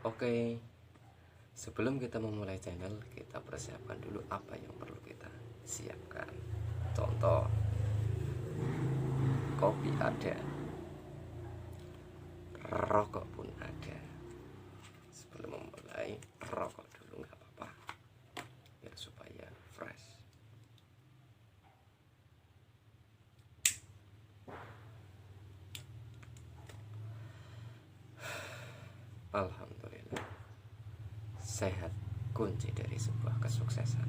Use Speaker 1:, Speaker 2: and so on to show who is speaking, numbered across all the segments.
Speaker 1: Oke, sebelum kita memulai channel, kita persiapkan dulu apa yang perlu kita siapkan. Contoh, kopi ada, rokok pun ada. Sebelum memulai, rokok dulu nggak apa-apa, biar supaya fresh. Alhamdulillah, sehat kunci dari sebuah kesuksesan.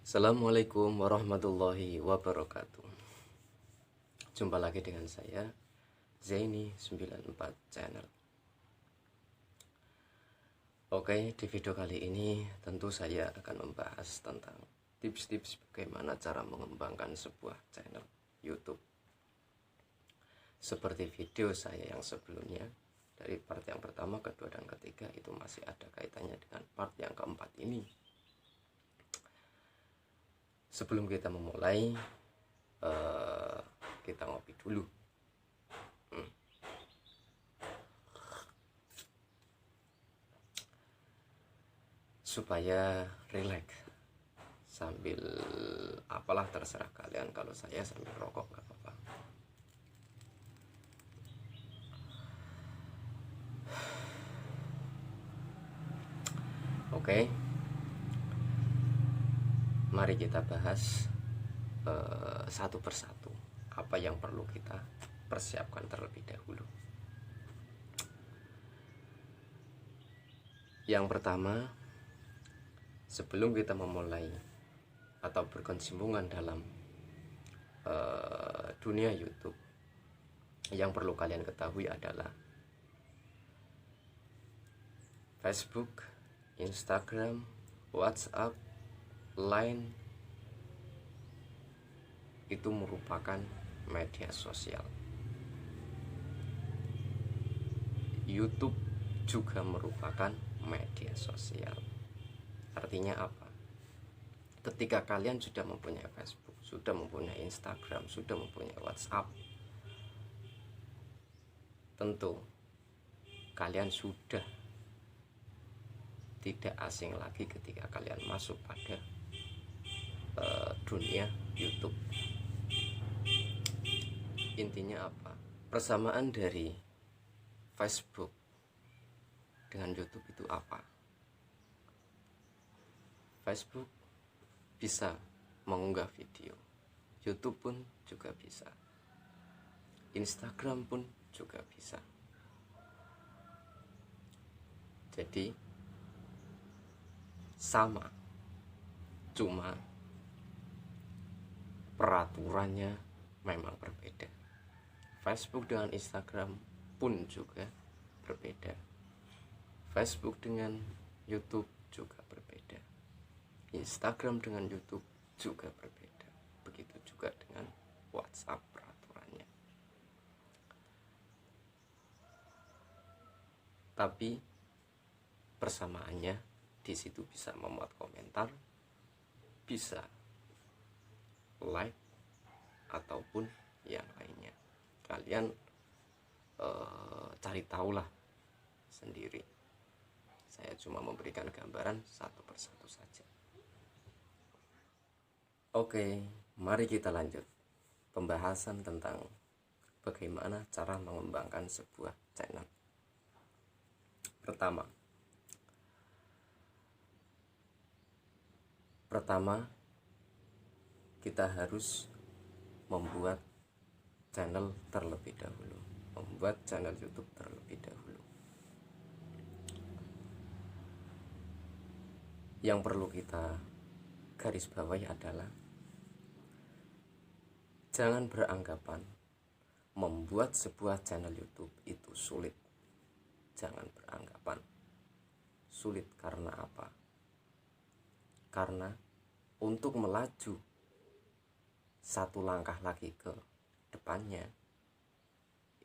Speaker 1: Assalamualaikum warahmatullahi wabarakatuh. Jumpa lagi dengan saya, Zaini 94 Channel. Oke, di video kali ini tentu saya akan membahas tentang tips-tips bagaimana cara mengembangkan sebuah channel YouTube. Seperti video saya yang sebelumnya, dari part yang pertama, kedua, dan ketiga, itu masih ada kaitannya dengan part yang keempat ini. Sebelum kita memulai, kita ngopi dulu. Supaya rileks, sambil apalah terserah kalian. Kalau saya sambil rokok nggak apa-apa. Oke, mari kita bahas satu persatu apa yang perlu kita persiapkan terlebih dahulu. Yang pertama, sebelum kita memulai atau berkecimpungan dalam dunia YouTube, yang perlu kalian ketahui adalah Facebook, Instagram, WhatsApp, Line itu merupakan media sosial. YouTube juga merupakan media sosial. Artinya apa? Ketika kalian sudah mempunyai Facebook, sudah mempunyai Instagram, sudah mempunyai WhatsApp, tentu kalian sudah tidak asing lagi ketika kalian masuk pada dunia YouTube. Intinya apa? Persamaan dari Facebook dengan YouTube itu apa? Facebook bisa mengunggah video, YouTube pun juga bisa, Instagram pun juga bisa. Jadi sama, cuma peraturannya memang berbeda. Facebook dengan Instagram pun juga berbeda. Facebook dengan YouTube juga berbeda. Instagram dengan YouTube juga berbeda. Begitu juga dengan WhatsApp peraturannya. Tapi persamaannya di situ bisa memuat komentar, bisa like ataupun yang lainnya. Kalian cari tahulah sendiri. Saya cuma memberikan gambaran satu persatu saja. Oke, mari kita lanjut pembahasan tentang bagaimana cara mengembangkan sebuah channel. Pertama, kita harus membuat channel terlebih dahulu, membuat channel YouTube terlebih dahulu. Yang perlu kita garis bawahi adalah jangan beranggapan membuat sebuah channel YouTube itu sulit. Jangan beranggapan sulit. Karena apa? Karena untuk melaju satu langkah lagi ke depannya,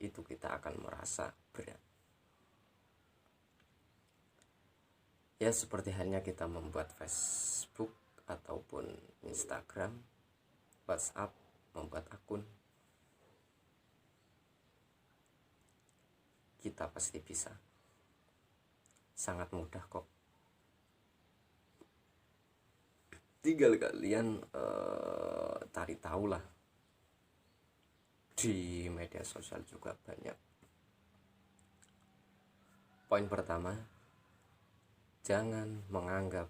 Speaker 1: itu kita akan merasa berat. Ya, seperti halnya kita membuat Facebook ataupun Instagram, WhatsApp, membuat akun. kita pasti bisa. Sangat mudah kok. Tinggal kalian cari tahu lah. Di media sosial juga banyak. Poin pertama, jangan menganggap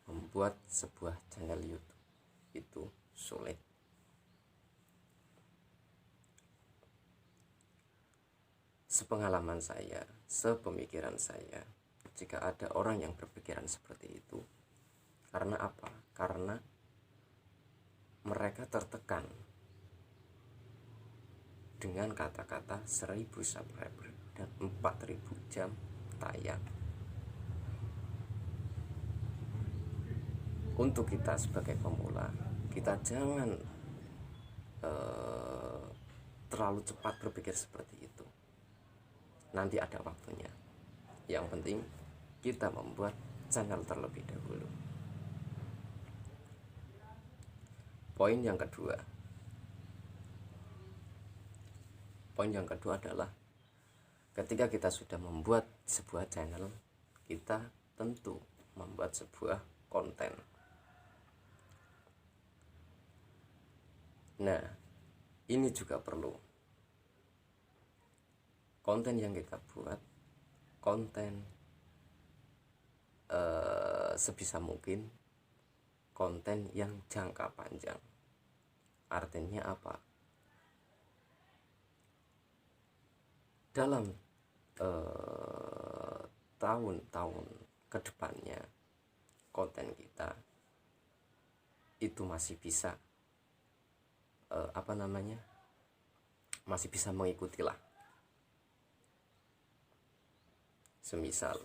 Speaker 1: membuat sebuah channel YouTube itu sulit. Sepengalaman saya, sepemikiran saya, jika ada orang yang berpikiran seperti itu, karena apa? Karena mereka tertekan dengan kata-kata 1000 subscriber dan 4000 jam tayang. Untuk kita sebagai pemula, kita jangan terlalu cepat berpikir seperti itu. Nanti ada waktunya. Yang penting kita membuat channel terlebih dahulu. Poin yang kedua adalah ketika kita sudah membuat sebuah channel, kita tentu membuat sebuah konten. Nah, ini juga perlu. Konten yang kita buat, konten sebisa mungkin konten yang jangka panjang. Artinya apa? Dalam tahun-tahun kedepannya, konten kita itu masih bisa masih bisa mengikuti lah. Semisal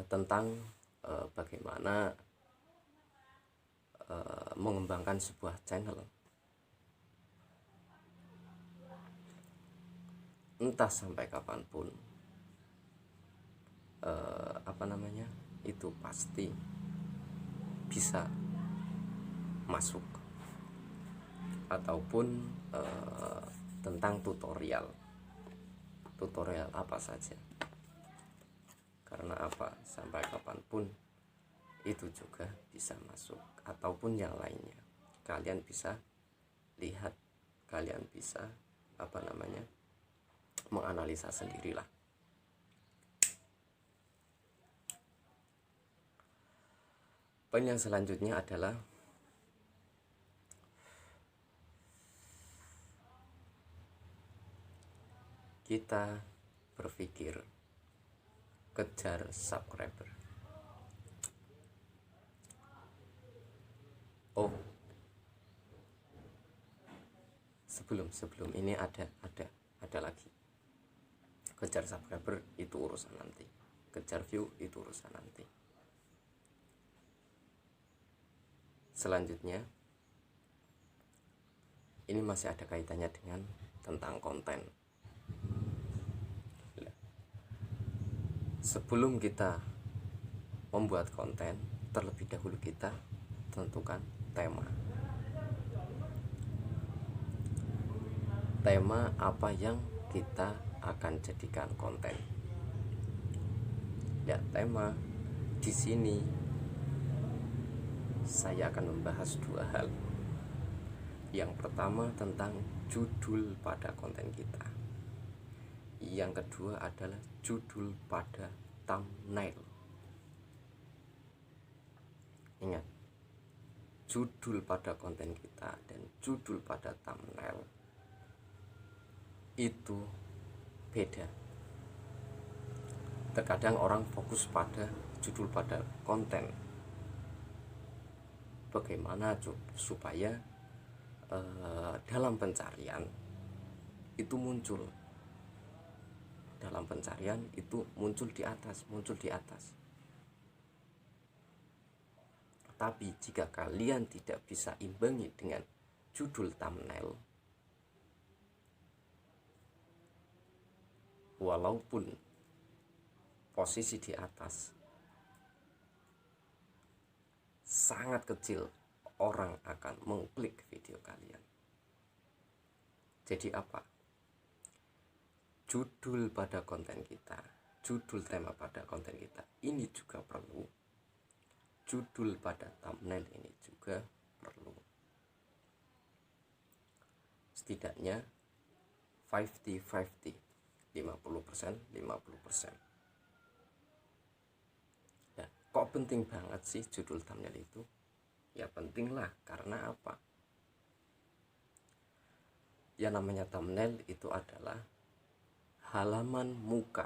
Speaker 1: tentang bagaimana mengembangkan sebuah channel, entah sampai kapanpun, itu pasti bisa masuk. Ataupun tentang tutorial apa saja. Karena apa? Sampai kapanpun itu juga bisa masuk. Ataupun yang lainnya, kalian bisa lihat, kalian bisa menganalisa sendirilah. Poin yang selanjutnya adalah kita berpikir kejar subscriber. Oh, sebelum ini ada lagi. Kejar subscriber itu urusan nanti. Kejar view itu urusan nanti. Selanjutnya, ini masih ada kaitannya dengan tentang konten. Sebelum kita membuat konten, terlebih dahulu kita tentukan tema. Tema apa yang kita akan jadikan konten. Ya, tema di sini saya akan membahas dua hal. Yang pertama tentang judul pada konten kita. Yang kedua adalah judul pada thumbnail. Ingat, judul pada konten kita dan judul pada thumbnail itu beda. Terkadang orang fokus pada judul pada konten. Bagaimana supaya dalam pencarian itu muncul. Dalam pencarian itu muncul di atas. Tapi jika kalian tidak bisa imbangi dengan judul thumbnail, walaupun posisi di atas, sangat kecil orang akan mengklik video kalian. Jadi apa? judul pada konten kita, judul tema pada konten kita ini juga perlu, judul pada thumbnail ini juga perlu. Setidaknya 50-50, 50%, 50%. Ya, kok penting banget sih judul thumbnail itu? Ya penting lah, karena apa? Ya namanya thumbnail itu adalah halaman muka.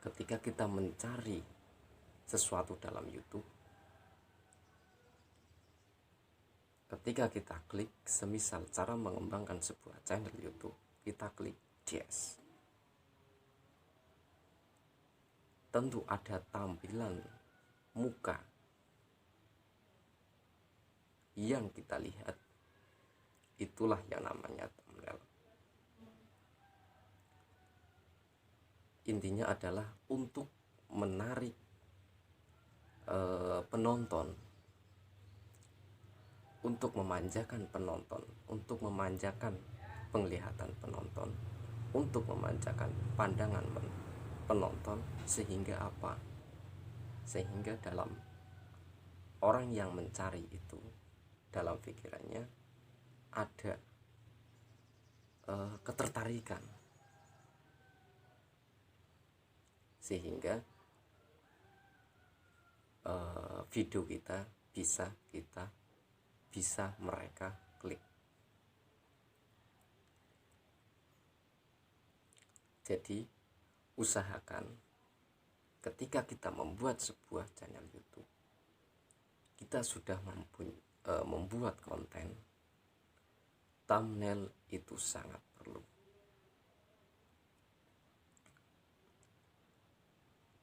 Speaker 1: Ketika kita mencari sesuatu dalam YouTube, ketika kita klik, semisal cara mengembangkan sebuah channel YouTube, kita klik yes. Tentu ada tampilan muka yang kita lihat, itulah yang namanya thumbnail. Intinya adalah untuk menarik penonton, untuk memanjakan penonton, untuk memanjakan penglihatan penonton, untuk memanjakan pandangan penonton, sehingga apa? Sehingga dalam orang yang mencari itu, dalam pikirannya ada ketertarikan, sehingga video kita bisa mereka klik. Jadi usahakan ketika kita membuat sebuah channel YouTube, kita sudah membuat konten, thumbnail itu sangat perlu.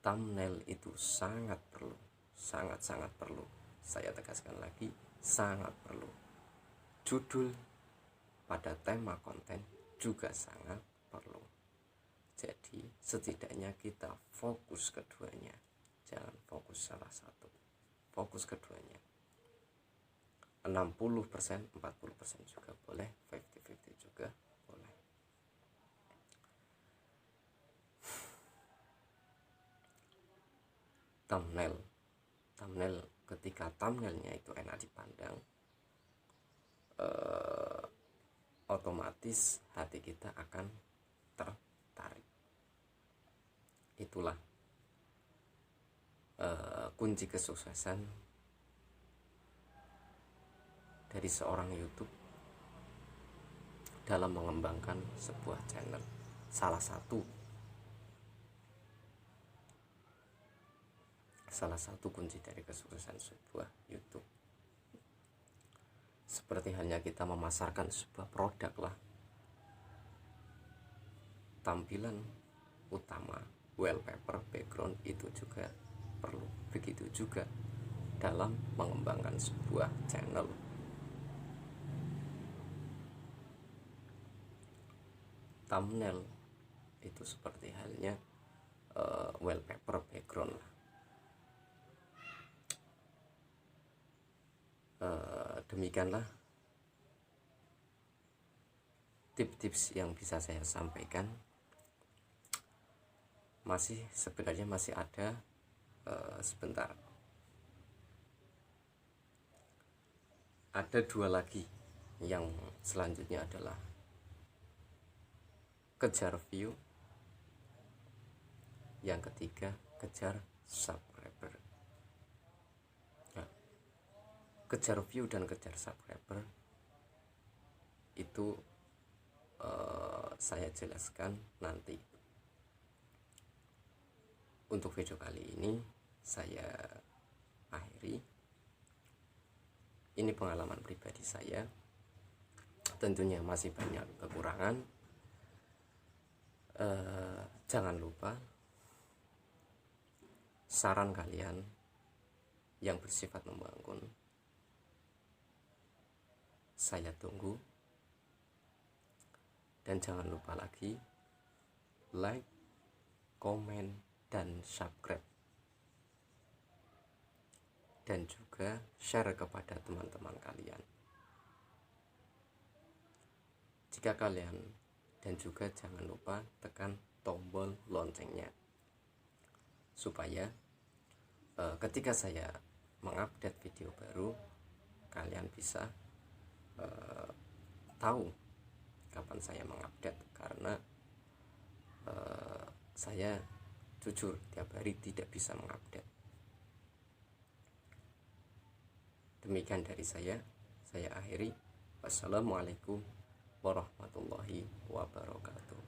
Speaker 1: Thumbnail itu sangat perlu, sangat-sangat perlu. Saya tegaskan lagi, sangat perlu. Judul pada tema konten juga sangat perlu. Jadi setidaknya kita fokus keduanya, jangan fokus salah satu, fokus keduanya. 60%, 40% juga boleh, 50-50 juga boleh. Thumbnail, ketika thumbnailnya itu enak dipandang, otomatis hati kita akan tertarik. Itulah kunci kesuksesan dari seorang YouTube dalam mengembangkan sebuah channel. Salah satu kunci dari kesuksesan sebuah YouTube. Seperti halnya kita memasarkan sebuah produk lah, tampilan utama, wallpaper, background itu juga perlu. Begitu juga dalam mengembangkan sebuah channel. Thumbnail itu seperti halnya wallpaper, background lah. Demikianlah tips-tips yang bisa saya sampaikan. Sebenarnya masih ada sebentar. Ada 2 lagi. Yang selanjutnya adalah kejar view, yang ketiga kejar subscriber. Kejar view dan kejar subscriber itu saya jelaskan nanti. Untuk video kali ini saya akhiri. Ini pengalaman pribadi saya, tentunya masih banyak kekurangan. Jangan lupa saran kalian yang bersifat membangun, saya tunggu. Dan jangan lupa lagi like, komen, dan subscribe, dan juga share kepada teman-teman kalian. Jika kalian dan juga jangan lupa tekan tombol loncengnya supaya ketika saya mengupdate video baru kalian bisa tahu kapan saya mengupdate, karena saya jujur tiap hari tidak bisa mengupdate. Demikian dari saya akhiri. Wassalamualaikum warahmatullahi wabarakatuh.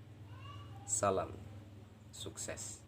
Speaker 1: Salam sukses.